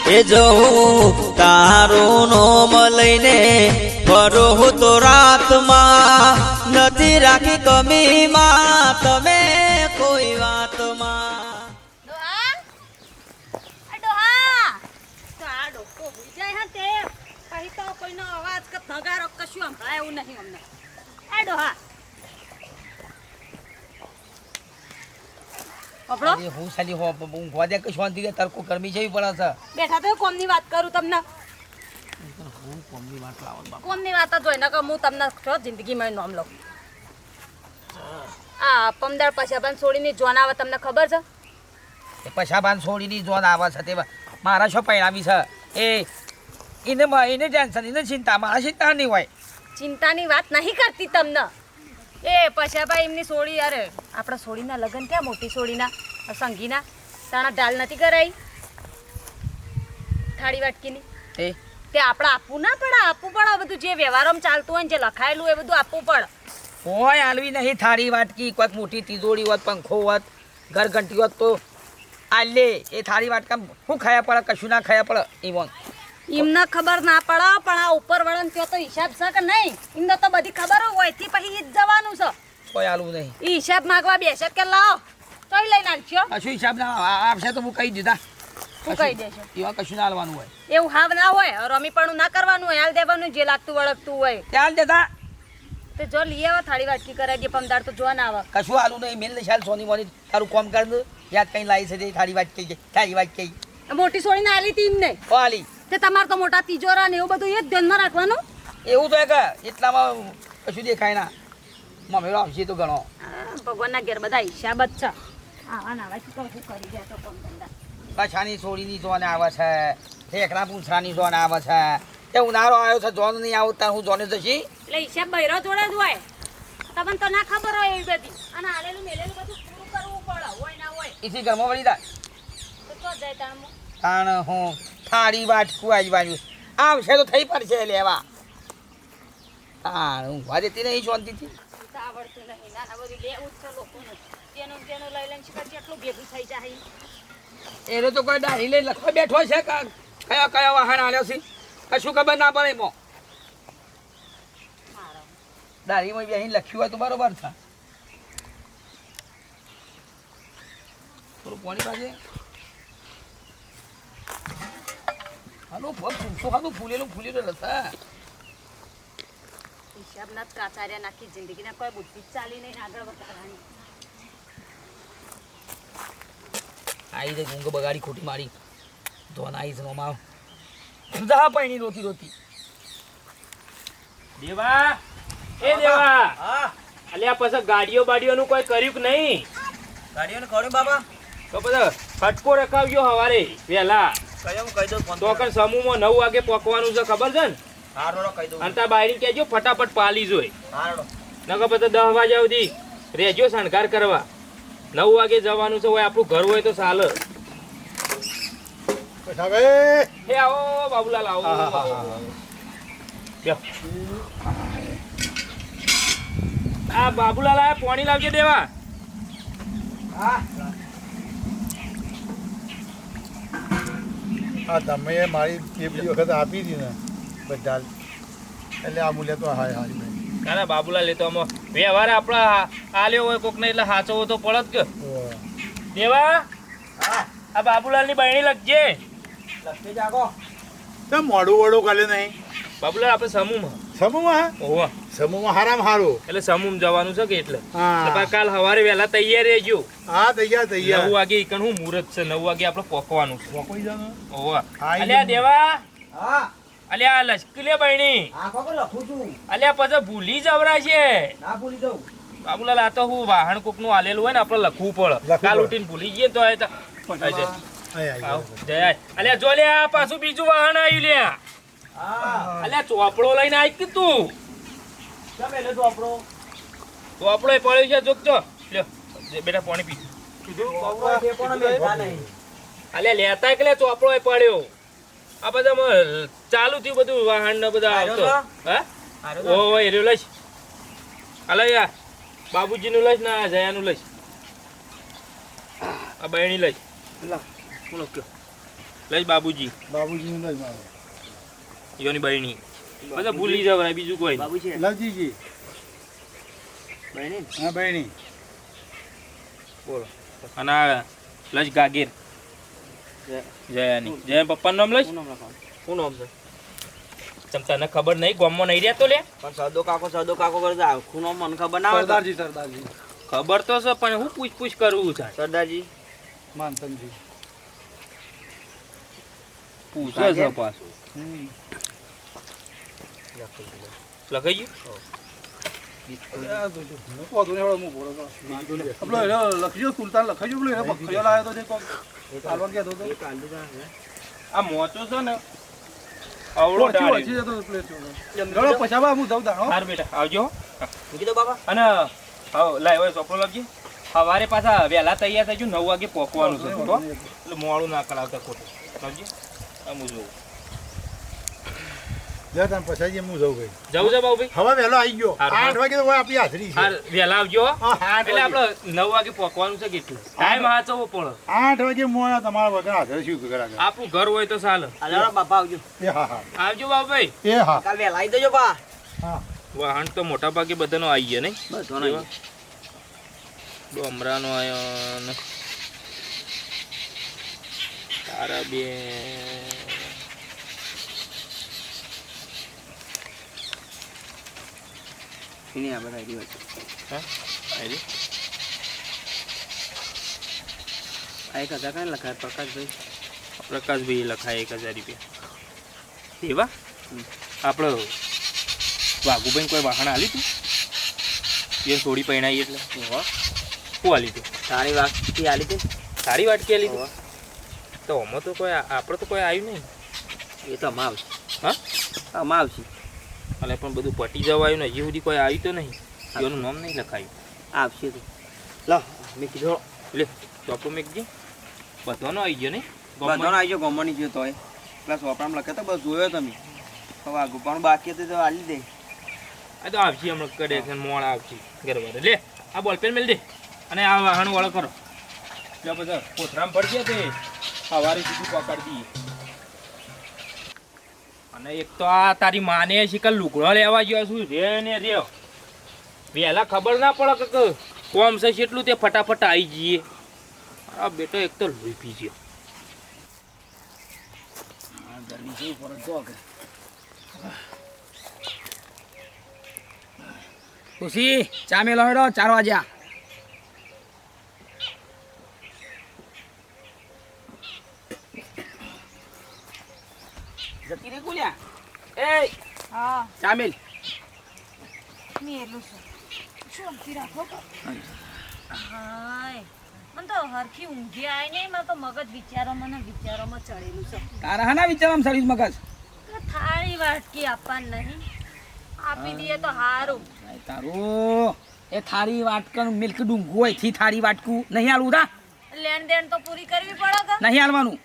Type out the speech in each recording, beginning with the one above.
એ જવું તારું નોમ લઈને ફરો તો રાતમાં નથી રાખી કમીમાં તમે કોઈ વાતમાં. કોઈનો અવાજ કે નગારો કશું સંભળાય એવું નહીં અમને. એ ડોહા આપણો હું સાલી હો હું ગોદે કે શાંતિ કે તરકો ગરમી જેવી પડે છે. બેઠા તો કોમની વાત કરું તમને. હું કોમની વાત લાવવાનું બાપા. કોમની વાત જ હોય ને કે હું તમને છો જિંદગીમાં નામ લઉં. આ પમદાર પછાબાન છોડીને જોન આવે તમને ખબર છે? એ પછાબાન છોડીની જોન આવે છે તે મારા શું પરિણામી છે એને ટેન્શન એને ચિંતા મારા ચિંતા નહીં હોય. ચિંતાની વાત નહીં કરતી તમને. એ પછાબા એમની સોડી અરે આપણા સોડીના લગ્ન ક્યાં મોટી સોડીના સંગીના તાણા ઢાલ નથી કરાઈ થાળી વાટકીની તે આપણે આપવું ના પડે. આપવું પડે બધું જે વ્યવહારમાં ચાલતું હોય ને જે લખાયેલું એ બધું આપવું પડે. કોઈ હાલવી નહીં થાળી વાટકી કોઈક મોટી તિજોરી હોત પંખો હોત ઘર ઘંટી હોત તો આલે એ થાળી વાટકા શું ખાયા પડે કશું ના ખાયા પડે ઈવન એમને ખબર ના પડે પણ આ ઉપર વાળાને ત્યાં તો હિસાબ છે કે નહીં એમને તો બધી ખબર હોય થી પછી ઈ જ જવાનું છે. કોઈ હાલવું નહીં. એ હિસાબ માંગવા બેસે કે લાવો તોય લઈને આવશો. કશું હિસાબ ના આપશે તો હું કહી દીધા. હું કહી દેશો એવા કશું ના હાલવાનું હોય. એવું હાવ ના હોય રમીપણું ના કરવાનું હોય હાલ દેવાનું જે લાગતું વળગતું હોય ચાલ દેતા તો જો લઈ આવો થાળી વાટકી કરાવી દે પમદાર તો જો ના આવે કશું હાલું નહીં મેલ શાલ સોની મોની તારું કોમ કર દે યાદ કઈ લાવી છે થાળી વાટકી મોટી સોળીને આલી તી એમને હાલી તે તમારે તો મોટા તિજોરા ને એવું બધું એ જ ધ્યાનમાં રાખવાનું. એવું તો કે એટલામાં કશું દેખાય ના મમ્મી આવશે તો ઘણો ભગવાનના ઘેર બધા હિસાબ જ છે. આવા નાવા શું કરી ગયા તો કોમ ધંધા કચ્છાની સોળીની જોન આવે છે ઠેકડા પૂંછરાની જોન આવે છે તે ઉનાળો આવ્યો છે જોન નહીં આવતા હું જોને જશી એટલે હિસાબ બૈરો જોડે જ હોય તમને તો ના ખબર હોય એવી બધી અને આલેલું મેલેલું બધું પૂરું કરવું પડે હોય ના હોય એથી ઘરમાં વળી જાય તો તો જાય તાણમાં તાણ હું થાળી વાટકું આજુબાજુ આવશે તો થઈ પડશે લેવા તાણ હું વાજેતી નહીં શાંતિથી આવડતું નહીં નાના બધું લેવું જ છે લોકોને તેનું લઈ લઈને શીખર જેટલું ભેગું થઈ જાય એને તો કોઈ ડાળી લઈ લખવા બેઠો છે કયા કયા વાહન આવ્યો છે કશું ખબર ના પડે એમાં ડાળીમાં બેહીને લખ્યું હોય તો બરોબર છે થોડું પાણી પાસે હાલો પૂછો ખાધું ફૂલેલું હતા હિસાબના જ કાચાર્યા નાખી જિંદગીના કોઈ બુદ્ધિ ચાલી નહીં આગળ વધારવાની. આવી જાય ઊંઘ બગાડી ખોટી મારી ધોન આવી છે મામા જા પાણી રોતી દેવા એ દેવા અલ્યા પછી ગાડીઓ બાડીઓનું કોઈ કર્યું કે નહીં? ગાડીઓને ખોડ્યું બાબા તો પછી ફટકો રખાવજો હવારે વહેલા કયો કહી દઉં ફોન તો કણ સમૂહમાં 9 વાગે પહોંચવાનું છે ખબર છે ને? હારો કહી દઉં અને તા બાયરી કહેજો ફટાફટ પાલી જોઈ હારો નકર પછી 10 વાગ્યા સુધી રહેજો શણગાર કરવા 9 વાગે જવાનું છે હોય આપણું ઘર હોય તો ચાલે. એ આવો બાબુલાલ આવો બેહો. આ બાબુલાલ આ પાણી લાવજે દેવા. હા તમે મારી પેલી વખત આપી હતી ને બધા એટલે આ મૂલ્ય તો હાય હારી ભાઈ ના ના બાબુલાલ એ તો આમાં વ્યવહાર આપણા આલ્યો હોય કોક ને એટલે સાચવો તો પડત કે દેવા. આ બાબુલાલ ની બહેણી લખજે. લખી જાગો તો મોડું વડું કાલે નહીં બાબુલાલ આપણે સમૂહમાં સમૂહમાં ઓહો સમૂહમાં હારામાં હારું એટલે સમૂહ જવાનું છે કે એટલે હા કાલ સવારે વહેલા તૈયાર રહેજો. હા તૈયાર 9 વાગે ઈકણ હું મુહૂર્ત છે 9 વાગે આપણે પોકવાનું છે. પોકોઈ જવાનું ઓહો અલ્યા દેવા હા અલ્યા લશ્કરી લે બહેણી આ કોકો લખું છું અલ્યા પછી ભૂલી જવરા છે. ના ભૂલી દઉં બાબુલાલ આ તો હું વાહન કોક નું આલેલું હોય ને આપણે લખવું પડે કાલ ઉઠીને ભૂલી જઈએ તો અલ્યા જો લે આ પાછું બીજું વાહન આવ્યું લે હા અલ્યા ચોપડો લઈને આવી કે તું તમે લે ચોપડો ચોપડો એ પડ્યો છે જોકજો લ્યો બેટા પાણી પી ચોપડો કે પણ મેઠા નહીં અલ્યા લેતા કે લે ચોપડો એ પડ્યો આ બધા ચાલુ થયું બધું વાહન ને બધા આવતો હા ઓ એર્યો લઈશ અલ્યા બાબુજી નું લઈશ ને આ જયાનું લઈશ આ બહેણી લઈશ બોલો કયો લઈ બાબુજી બાબુજીનું લઈ મારો યોની બહેણી બધા ભૂલી જવાય બીજું કોઈ નહીં. બાબુ છે લવજીજી બહેની હા બહેણી બોલો અને આ લશ ગાગીર જયાની જયા પપ્પાનું નામ લઈશ શું નામ લખવાનું? શું નામ છે તમ તને ખબર નહીં ગામમાં નહીં રહેતો લે પણ સદો કાકો કરે છે આખું નામ મને ખબર ના હોય તો. સરદારજી ખબર તો છે પણ હું પૂછ કરવું છે સરદારજી માનસનજી પૂછે છે પાછું લખાઈ ગયું લખજો સુલતાન લખાજો પેલો એને પકડ્યો લાવ્યો તો હાલવા ગયા તો એ કાંદુ કા હે? આ મોચો છે ને અવળો ડાળી પછાવા હું જઉં તા હાર બેટા આવજો મૂકી દો બાબા. અને હવે લાય હવે ચોપડો લખજે સવારે પાછા વહેલા તૈયાર થઈ ગયું 9 વાગે પહોંચવાનું છે તો એટલે મોડું ના કરાવતા ખોટું સમજી આમ જોઉં પછાજી હું જઉં ભાઈ જવું છે બાબુ ભાઈ હવે વહેલો આવી ગયો હારું. 8 વાગે તો આપણી હાજરી છે હાર વહેલા આવજો હા, 8 એટલે વાગે. આપણે 9 વાગે પહોંચવાનું છે કેટલું ટાઈમ હાચવવો પડે 8 વાગે હું તમારા વગર હાજર શું કરા આપણું ઘર હોય તો ચાલે હાલો બાપા આવજો. એ હા હા આવજો બાબુ ભાઈ એ હા કાલ વહેલા આવી દેજો બા. હા વાહન તો મોટા ભાગે બધાનો આવી ગયા નહીં બસ ધોના એવા? ડોમરાનો આવ્યો ને તારા બે એની આ બધા આવી હોય. હા આવી આ 1000 કાંઈ લખાય પ્રકાશભાઈ? પ્રકાશભાઈ લખાય 1000 રૂપિયા એવા આપણે વાઘુભાઈ કોઈ વાહન આલી તું એ થોડી પહેણાઈ એટલે શું આલી તું તારી વાતથી આલી હતી સારી વાટકી આલી તું તો આમાં તો કોઈ આપણે તો કોઈ આવ્યું નહીં એ તો અમા આવશે. હા અમા આવશે એટલે પણ બધું પટી જવાયું ને હજી સુધી કોઈ આવ્યું તો નહીં એનું નામ નહીં લખાયું આવશે તો લો મેં કીધું લે ચોપડો મેકજે બધાનો આવી ગયો નહીં બધાનો આવી ગયો ગમવાની ગયો તોય પ્લસ વાપરામાં લખે તો બસ જોયો તમે હવે આગળ પણ બાકી હતું તો આલી દે. આ તો આવશે હમણાં કરે છે મોડા આવશે ગરબા લે આ બોલપેન મેલ દે અને આ વાહન વાળો કરો ત્યાં બધા કોથરામ પડી ગયા તે સવારે સુધી પકડી દઈએ અને એક તો આ તારી માને શીખર લુગડો લેવા ગયો છું રે ને રે વહેલા ખબર ના પડે કે કોમ છે એટલું તે ફટાફટ આવી જઈએ આ બેટો એક તો લોહી પી ગયો ખુશી ચા મેલો હેડો 4 વાગ્યા જતી રે કુલ્યા એ હા ચા મેલ મેલું છું શું અંકી રાખો હાય મને તો હરખી ઊંઘી આવી નહીં મારે તો મગજ વિચારોમાં ચડેલું છે તારા હાના વિચારમાં સર્વિસ મગજ તો થાળી વાટકી આપવાની નહીં આપી દઈએ તો સારું તારું એ થાળી વાટકન મિલ્ક ડુંગું હોય થી થાળી વાટકું નહીં હાલવું તા લેણ દેણ તો પૂરી કરવી પડે કે નહીં હાલવાનું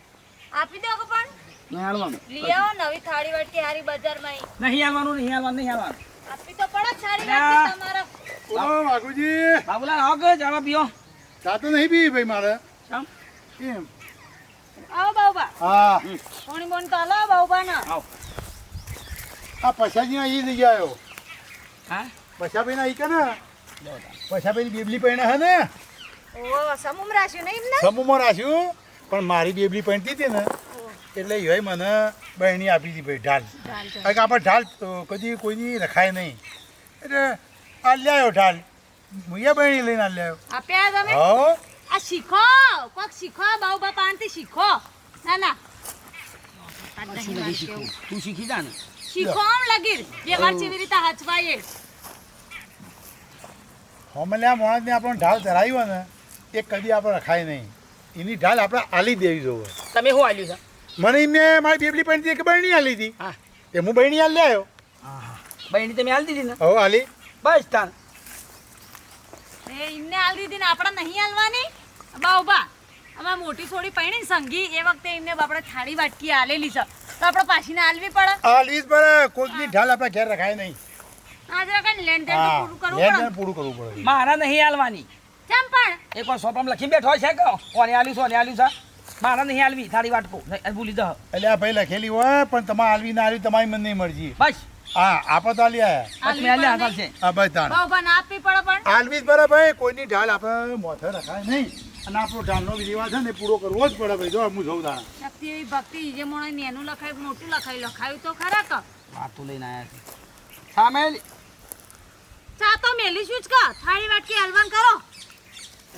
આપી દો કે પણ નહીં હાલવાનું લઈ આવો નવી થાળી વાટકી હારી બજારમાં નહીં હાલવાનું નહીં હાલવાનું નહીં હાલવાનું આપી તો પડે જ થાળી વાટકી તમારા ઓ વાઘુજી બાબુલાલ આવો કે જવા પીઓ ચા તો નહીં પી ભાઈ મારે કેમ? કેમ આવો બાબા હા કોણી બોન તો હાલો બાબા ના આવો આ પછાજી અહીં જગ્યા આવ્યો હા પછાભાઈ ના અહીં કે ને પછાભાઈ બેબલી પહેણા હે ને ઓ સમૂમ રાખ્યું નહીં એમને સમૂહમાં રાખ્યું પણ મારી બેબલી પહેરતી હતી ને એટલે એ મને બહેણી આપી હતી ભાઈ ઢાલ કારણ કે આપણે ઢાલ તો કદી કોઈની રખાય નહીં એટલે આ લ્યાયો ઢાલ મુયા બહેણી લઈને આ લ્યાયો આપ્યા તમે હો આ શીખો કોક શીખો બાબા પાનથી શીખો ના ના તું શીખી જા ને શીખો આમ લગીર બે વાર જેવી રીતે હચવાય હમણાં માણસને આપણને ઢાલ ધરાવ્યો ને એ કદી આપણે રખાય નહીં એની ઢાલ આપણે આલી દેવી જોવે તમે શું આલ્યું છે મને એમને મારી બેબલી પહેરતી એક બહેણી આલી હતી હા એ હું બહેણી આલી આવ્યો બહેની તમે હાલ દીધી ને હવે આલી બસ તાન એ એમને આલ દીધી ને આપણે નહીં આલવાની બાબા અમે મોટી છોડી પૈણી સંગી એ વખતે એમને આપણે થાળી વાટકી આલેલી છે તો આપણે પાછીને આલવી પડે આલી જ પડે કોઈની ઢાલ આપણે ઘેર રખાય નહીં આ જરા કઈ લેણ દેણ તો પૂરું કરવું લેન પડે દેન પૂરું કરવું પડે મારા નહીં હાલવાની કેમ પણ એક વાર સોપરામાં લખી બેઠો છે કે કોને આલ્યું છે કોને આલ્યું છે મારા નહીં હાલવી થાળી વાટકો નહીં, ભૂલી જાઓ એટલે આ ભાઈ લખેલી હોય પણ તમારે હાલવી ના હાલવી તમારી મન નહીં મરજી. બસ હા આપો તો હાલી આયા. બસ મેં હાલ્યા હાલ છે હા બસ તાણ બાઉભા ના આપવી પડે પણ હાલવી જ બરાબર ભાઈ, કોઈની ઢાલ આપણે મોથે રખાય નહીં અને આપણો ઢાલનો રિવાજ છે ને પૂરો કરવો જ પડે ભાઈ. જો હું જોઉં તાણ શક્તિ એવી ભક્તિ જે મોણે નેનું લખાય મોટું લખાયું તો ખરા ક વાતું લઈને આવ્યા છે સામે ચા તો મેલી શું જ કા થાળી વાટકી હલવાન કરો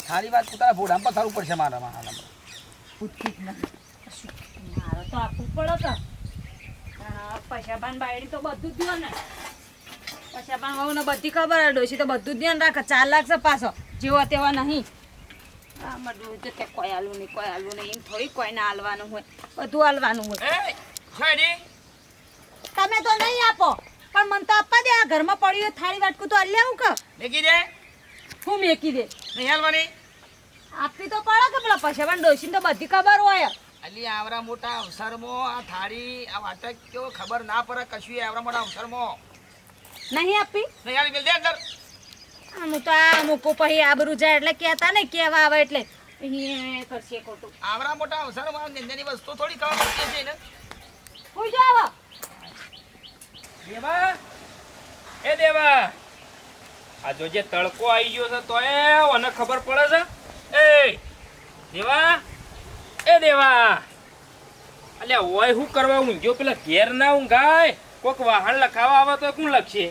થાળી વાત તારા ભોડામાં પથારવું પડશે મારામાં હાલમાં. મારે તો આપવું પડે કે પૈસાબાન બાયડી તો બધું જ દ્યો ને પૈસાબાન વહુ ને બધી ખબર હે ડોશી તો બધું જ ધ્યાન રાખે 4 લાખ છે પાછો જેવા તેવા નહીં આમાં તો કે કોઈ હાલવું નહીં એમ થોડી કોઈને હાલવાનું હોય બધું હાલવાનું હોય એ છોડી તમે તો નહીં આપો પણ મને તો આપવા દે આ ઘરમાં પડ્યું હોય થાળી વાટકું તો હાલી આવું કે લેકી દે હું મેકી દે નહીં હાલવાની આપવી તો પડે કે પેલા પૈસાબાન ડોશીને તો બધી ખબર હોય અલી આવરા મોટા અવસરમાં આ થાળી આ વાટક કેવો ખબર ના પડે કશું આવરા મોટા અવસરમાં નહીં આપી નહીં હાલી બેલ દે અંદર હું તો આ મૂકું પછી આબરૂ જાય એટલે કહેતા ને કેવા આવે એટલે અહીં કરશે ખોટું આવરા મોટા અવસરમાં નિંદાની વસ્તુ થોડી ખબર પડતી છે ને હું જો આવો દેવા એ દેવા આ જો જે તડકો આવી ગયો છે તોય મને ખબર પડે છે એ દેવા એ દેવા અલ્યા ઓય શું કરવા ઊંઘ્યો પેલા ઘેર ના ઊંઘાય કોક વાહન લખાવા આવે તો કોણ લખશે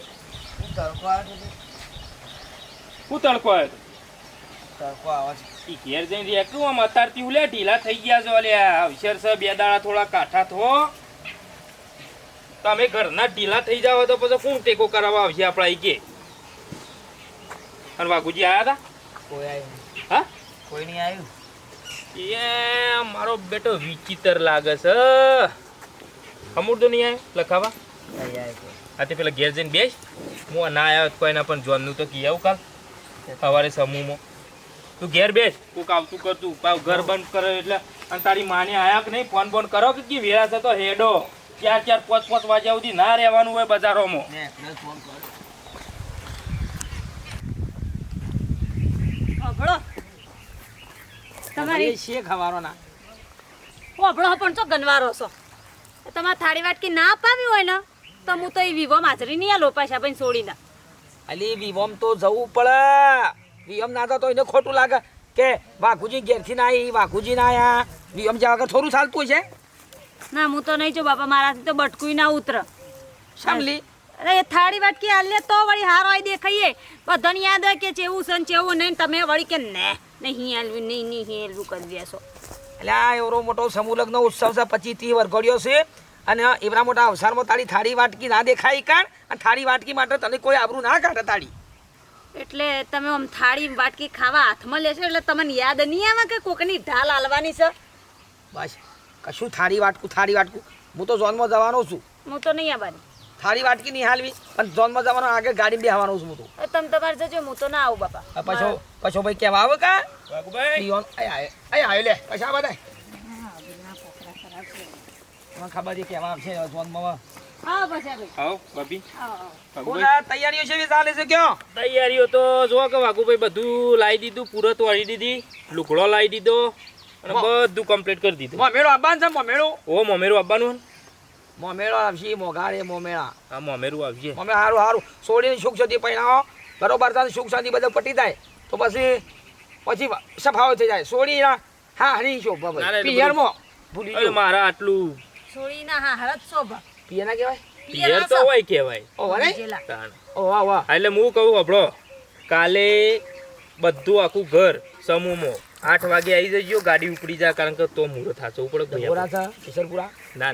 શું તડકો આવ્યો તડકો આવે છે ઈ ઘેર જઈને એકલું આમ અત્યારથી ઉલે ઢીલા થઈ ગયા છો અલ્યા અવસર છે 2 દાડા થોડા કાઠા થો તમે ઘરના ઢીલા થઈ જાવ તો પછી કોણ ટેકો કરાવવા આવશે આપણા ઈ કે અને વાઘુજી આયા હતા કોઈ આવ્યું હા કોઈ નહીં આવ્યું એ મારો બેટો વિચિત્ર લાગે છે અમૂર તો નહીં આવ્યો લખાવા નહીં આવ્યું આ તે પેલા ઘેર જઈને બેસ હું ના આવ્યો તો કોઈના પણ જોનનું તો કી આવું કાલ સવારે સમૂહમાં તું ઘેર બેસ કોક આવતું કરતું પાવ ઘર બંધ કરે એટલે અને તારી માને આયા કે નહીં ફોન બોન કરો કે વેરા છે તો હેડો 4 5 વાગ્યા સુધી ના રહેવાનું હોય બજારોમાં ને એટલે ફોન કર અભળો તમારી છે ખવારો ના અભળો પણ તો ગનવારો છો તમારે થાળી વાટકી ના અપાવી હોય ને તો હું તો એ વિવો માજરી નહીં આલો પાછા ભાઈ છોડીને અલી વિવમ તો જવું પડે વિવમ ના તો એને ખોટું લાગે કે વાઘુજી ઘેરથી ના આવી વાઘુજી ના આયા વિવમ જ્યાં વગર થોડું ચાલતું છે ના હું તો નહીં જો બાપા મારાથી તો બટકું ના ઉતર સાંભળી અરે એ થાળી વાટકી આલે તો વળી હારો આઈ દેખાઈએ બધાને યાદ હોય કે ચેવું છે ને ચેવું નહીં તમે વળી કે નહીં હાલવું નહીં હેલવું કરી દેશો એટલે આ એવડો મોટો સમૂહ લગ્ન ઉત્સવ છે 25-30 વરઘોડિયો છે અને એવડા મોટા અવસરમાં તારી થાળી વાટકી ના દેખાય કાઢ અને થાળી વાટકી માટે તને કોઈ આબરૂ ના કાઢે તાળી એટલે તમે આમ થાળી વાટકી ખાવા હાથમાં લેશો એટલે તમને યાદ નહીં આવે કે કોકની ઢાલ હાલવાની છે બસ કશું થાળી વાટકું હું તો ઝોનમાં જવાનો છું હું તો નહીં આવવાની થાળી વાટકી નહીં હાલવી પણ ઝોનમાં જવાનો આગળ ગાડી બેહવાનો છું હું તો તમે તમારે જજો હું તો ના આવું બાપા પછો ભાઈ કેવા આવે કા વાઘુભાઈ આવ્યો લે પૈસા બધા મને ખબર છે કેવા આવશે ઝોનમાં હા પછી ભાઈ આવો ભાભી વાઘુભાઈ બોલા તૈયારીઓ છે ચાલે છે કયો તૈયારીઓ તો જો કે વાઘુભાઈ બધું લાવી દીધું પૂરત વાળી દીધી લુકડો લાવી દીધો અને બધું કમ્પ્લીટ કરી દીધું મોમેળો આવવાનું છે મોમેળો ઓ મોમેરું આવવાનું મોમેળો આવશે મોઘારે મોમેળા હા મોમેરું આવશે અમે સારું છોડીને સુખ શાંતિ પહેણાવો બરોબર થાય સુખ શાંતિ બધું પટી જાય તો પછી સફાવો થઈ જાય છોડી હા હરી શોભ ના, એટલે પિયરમાં ભૂલી અરે ગયો મારા આટલું છોડીના હા હરત શોભા પિયર ના કહેવાય પિયર તો હોય કહેવાય ઓ વારે જેલા. તાણ. ઓ વાહ વાહ એટલે હું કહું આપણો કાલે બધું આખું ઘર સમૂહમાં 8 વાગે આવી જજો ગાડી ઉપડી જાય કારણ કે તો મુહૂર્ત થાચવું પડે ભાઈ બોરા આપણે. છે કિશોરપુરા ના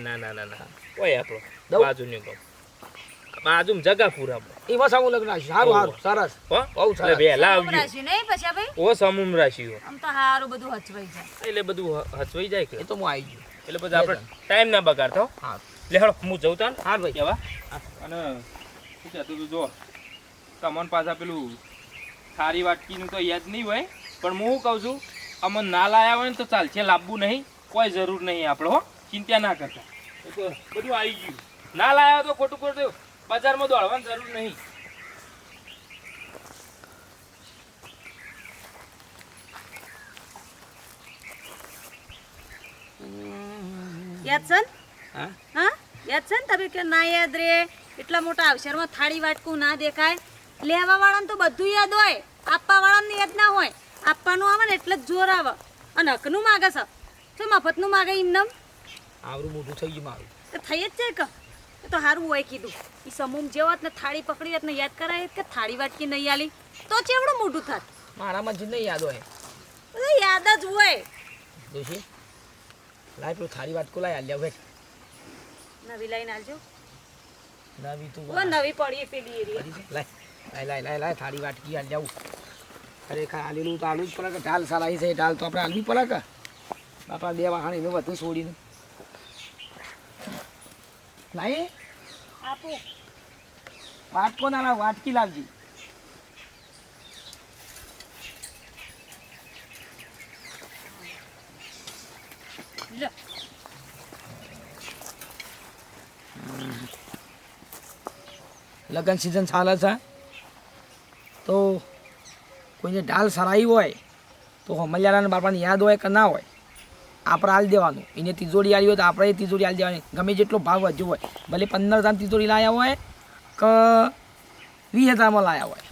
હોય આપણો દઉં? બાજુની કહું બાજુમાં જગાપુર આપણો એમાં સામું લગ્ન આવશે સારું સરસ હો બહુ સરસ. એટલે વહેલા આવજો રાશિ નહીં પછી ભાઈ ઓ સમૂહ રાશિ આમ તો હારું બધું હચવાઈ જાય એટલે બધું હચવાઈ જાય કે એ તો હું આવી ગયો એટલે બધું આપણે ટાઈમ ના બગાડતો હા લે હળો હું જઉં તાન હા ભાઈ કેવા અને શું કહેતું તું જો તમને પાછા પેલું થારી વાટકીનું તો યાદ નહીં હોય પણ હું શું કહું છું અમને ના લાયા હોય ને તો ચાલશે લાવવું નહીં કોઈ જરૂર નહીં આપણે હો ચિંતા ના કરતા એ તો બધું આવી ગયું ના લાયા હોય તો ખોટું બજારમાં દોડવાની જરૂર નહીં યાદ છે ને? હા હા યાદ છે ને તમે કે ના યાદ રે એટલા મોટા અવસરમાં થાળી વાટકું ના દેખાય લેવા વાળાને તો બધું યાદ હોય આપવા વાળાને યાદ ના હોય આપવાનું આવે ને એટલે જ જોર આવે અને હકનું માગે છે તો મફતનું માગે એમનેમ આવડું મોટું થઈ ગયું મારું તો થઈ જ જાય કે એ તો સારું હોય કીધું એ સમૂહ જે હોત ને થાળી પકડી હોત ને યાદ કરાય કે થાળી વાટકી નહીં આલી તો ચેવડું મોટું થાત મારામાં જ નહીં યાદ હોય તો યાદ જ હોય જોશી લાય પેલું થાળી વાટકો લાય આલ્યા ભાઈ નવી લાઈન આવજો નવી તું ઓ નવી પડી પેલી એરી લાય થાળી વાટકી આલ જાઉં ખરેખર આલેલું તો આલું જ પડે કે ઢાલ સારા છે ઢાલ તો આપણે આલવી પડે કે બાપા 2 વાહણ એને વધુ છોડીને લાય આપો વાટકો ના લાવ વાટકી લાવજી લો લગ્ન સિઝન ચાલે છે તો કોઈને ઢાલ સરાઈ હોય તો મલિયારાના બાપાને યાદ હોય કે ના હોય આપણે હાલ દેવાનું એને તિજોરી આવી હોય તો આપણે એ તિજોરી હાલ દેવાની ગમે જેટલો ભાવ વધ્યો હોય ભલે 15,000 તિજોરી લાવ્યા હોય કે 20,000માં લાવ્યા હોય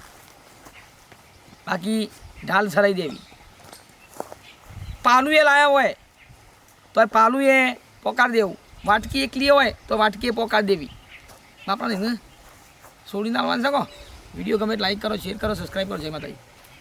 બાકી ઢાલ સરાઈ દેવી પાલું એ લાવ્યા હોય તો એ પાલું એ પોકાર દેવું વાટકી એકલી હોય તો વાટકી એ પોકાર દેવી બાપાને છોડીને આવવાનું શકો વિડીયો ગમે લાઈક કરો શેર કરો સબસ્ક્રાઈબ કરો જય માતાજી